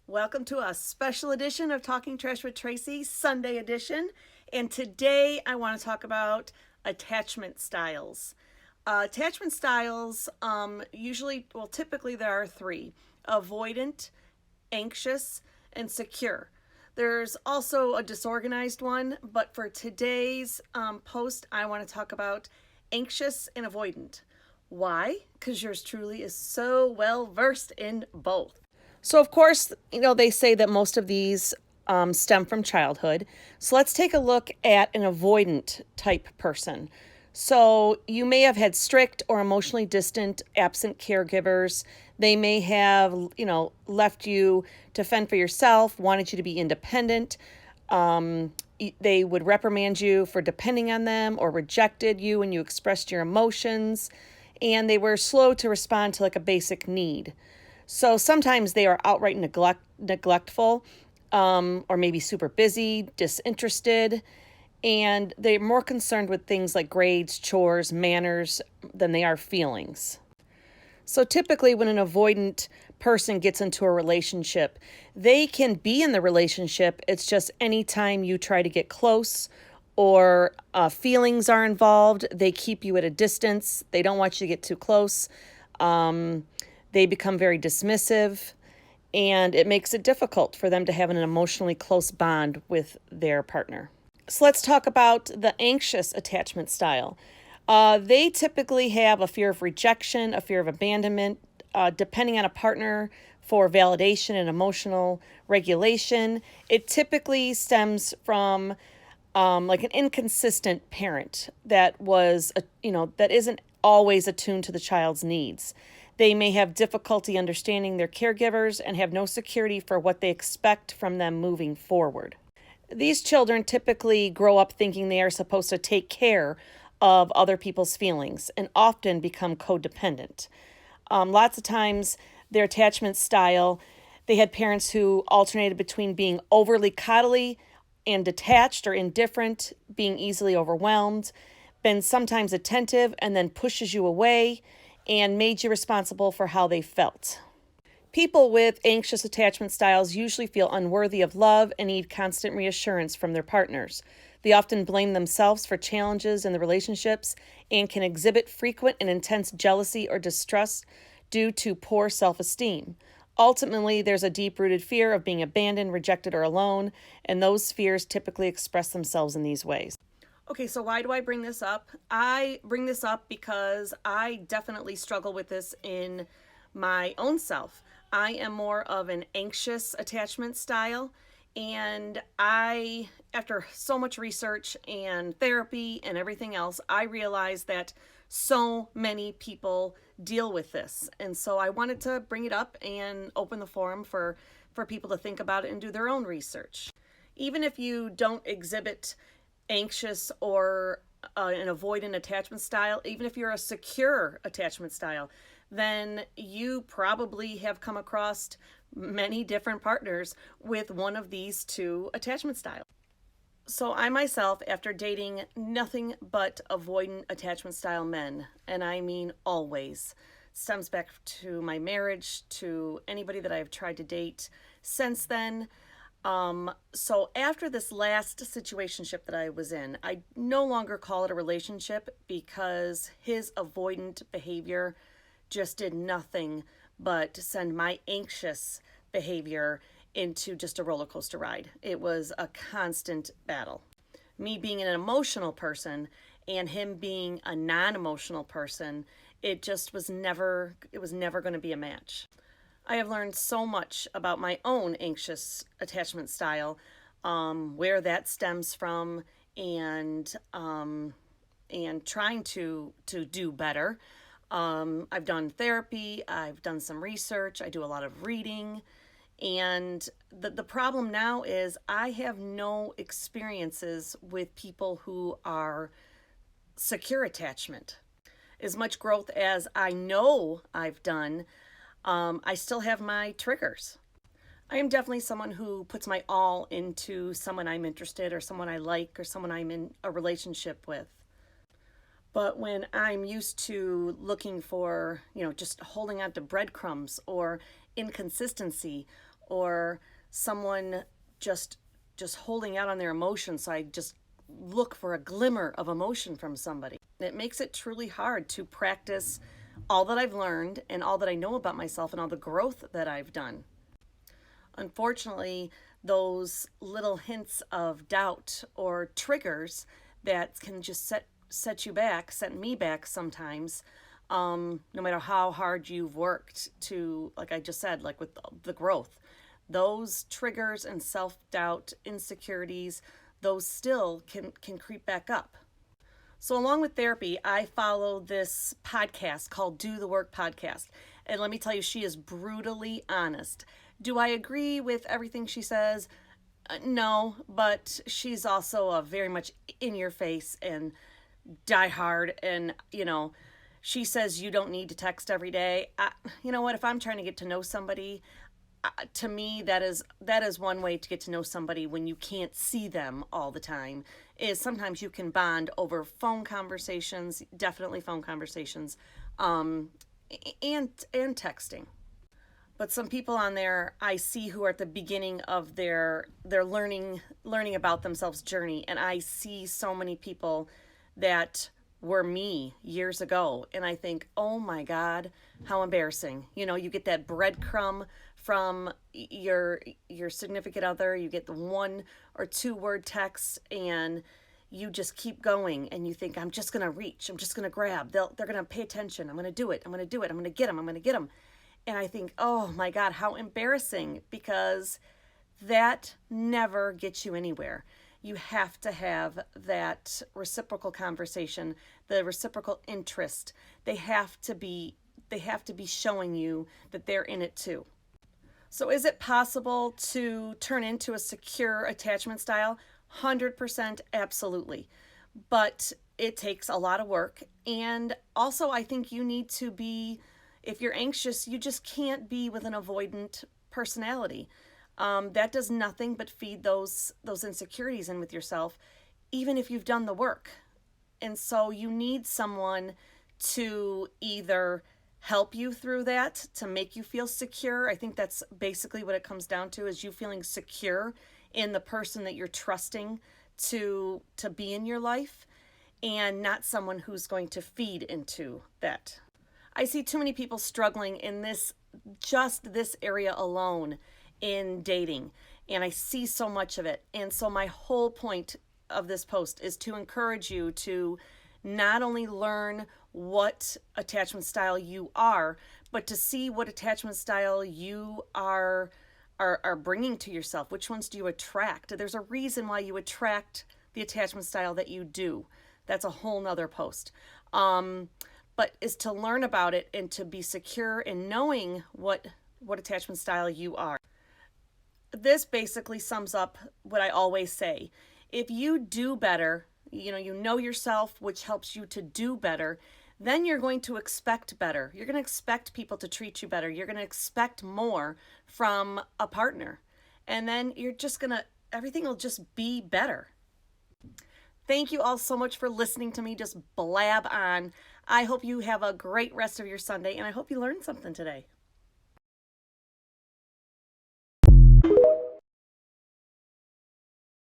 Welcome to a special edition of Talking Trash with Tracy, Sunday edition. And today I want to talk about attachment styles. Attachment styles typically there are three: avoidant, anxious, and secure. There's also a disorganized one, but for today's post, I want to talk about anxious and avoidant. Why? Because yours truly is so well versed in both. So, of course, they say that most of these stem from childhood. So, let's take a look at an avoidant type person. So, you may have had strict or emotionally distant, absent caregivers. They may have, left you to fend for yourself, wanted you to be independent. They would reprimand you for depending on them or rejected you when you expressed your emotions. And they were slow to respond to like a basic need. So sometimes they are outright neglectful, or maybe super busy, disinterested, and they're more concerned with things like grades, chores, manners than they are feelings. So typically, when an avoidant person gets into a relationship, they can be in the relationship. It's just anytime you try to get close or feelings are involved, they keep you at a distance. They don't want you to get too close. They become very dismissive, and it makes it difficult for them to have an emotionally close bond with their partner. So let's talk about the anxious attachment style. They typically have a fear of rejection, a fear of abandonment, depending on a partner for validation and emotional regulation. It typically stems from like an inconsistent parent that that isn't always attuned to the child's needs. They may have difficulty understanding their caregivers and have no security for what they expect from them moving forward. These children typically grow up thinking they are supposed to take care of other people's feelings and often become codependent. Lots of times, their attachment style, they had parents who alternated between being overly coddly and detached or indifferent, being easily overwhelmed, been sometimes attentive and then pushes you away, and made you responsible for how they felt. People with anxious attachment styles usually feel unworthy of love and need constant reassurance from their partners. They often blame themselves for challenges in the relationships and can exhibit frequent and intense jealousy or distrust due to poor self-esteem. Ultimately, there's a deep-rooted fear of being abandoned, rejected, or alone, and those fears typically express themselves in these ways. Okay, so why do I bring this up? I bring this up because I definitely struggle with this in my own self. I am more of an anxious attachment style, and after so much research and therapy and everything else, I realized that so many people deal with this. And so I wanted to bring it up and open the forum for people to think about it and do their own research. Even if you don't exhibit anxious or an avoidant attachment style, even if you're a secure attachment style, then you probably have come across many different partners with one of these two attachment styles. So I myself, after dating nothing but avoidant attachment style men, and I mean always, stems back to my marriage, to anybody that I've tried to date since then. So after this last situationship that I was in, I no longer call it a relationship because his avoidant behavior just did nothing but send my anxious behavior into just a roller coaster ride. It was a constant battle. Me being an emotional person and him being a non-emotional person, it was never going to be a match. I have learned so much about my own anxious attachment style, where that stems from, and trying to do better. I've done therapy. I've done some research. I do a lot of reading, and the problem now is I have no experiences with people who are secure attachment. As much growth as I know I've done, I still have my triggers. I am definitely someone who puts my all into someone I'm interested or someone I like or someone I'm in a relationship with. But when I'm used to looking for, just holding on to breadcrumbs or inconsistency or someone just holding out on their emotions. So I just look for a glimmer of emotion from somebody. It makes it truly hard to practice all that I've learned and all that I know about myself and all the growth that I've done. Unfortunately, those little hints of doubt or triggers that can just set you back, set me back sometimes, no matter how hard you've worked to, like I just said, like with the growth, those triggers and self-doubt, insecurities, those still can creep back up. So along with therapy, I follow this podcast called Do the Work Podcast. And let me tell you, she is brutally honest. Do I agree with everything she says? No, but she's also a very much in your face and die hard. And, she says you don't need to text every day. You know what? If I'm trying to get to know somebody, to me, that is one way to get to know somebody when you can't see them all the time, is sometimes you can bond over phone conversations, definitely phone conversations, and texting. But some people on there I see who are at the beginning of their learning about themselves journey, and I see so many people that were me years ago, and I think, oh my God, how embarrassing. You get that breadcrumb from your significant other, you get the 1 or 2 word text, and you just keep going, and you think, I'm just gonna reach, I'm just gonna grab, they're gonna pay attention, I'm gonna do it, I'm gonna get them. And I think, oh my God, how embarrassing, because that never gets you anywhere. You have to have that reciprocal conversation, the reciprocal interest. They have to be showing you that they're in it too. So is it possible to turn into a secure attachment style? 100% absolutely. But it takes a lot of work. And also, I think you need to be, if you're anxious, you just can't be with an avoidant personality. That does nothing but feed those insecurities in with yourself, even if you've done the work. And so you need someone to either help you through that, to make you feel secure. I think that's basically what it comes down to, is you feeling secure in the person that you're trusting to be in your life, and not someone who's going to feed into that. I see too many people struggling in this area alone in dating, and I see so much of it. And so my whole point of this post is to encourage you to not only learn what attachment style you are, but to see what attachment style you are bringing to yourself. Which ones do you attract? There's a reason why you attract the attachment style that you do. That's a whole nother post. But is to learn about it and to be secure in knowing what attachment style you are. This basically sums up what I always say. If you do better, you know yourself, which helps you to do better, then you're going to expect better. You're going to expect people to treat you better. You're going to expect more from a partner. And then everything will just be better. Thank you all so much for listening to me just blab on. I hope you have a great rest of your Sunday, and I hope you learned something today.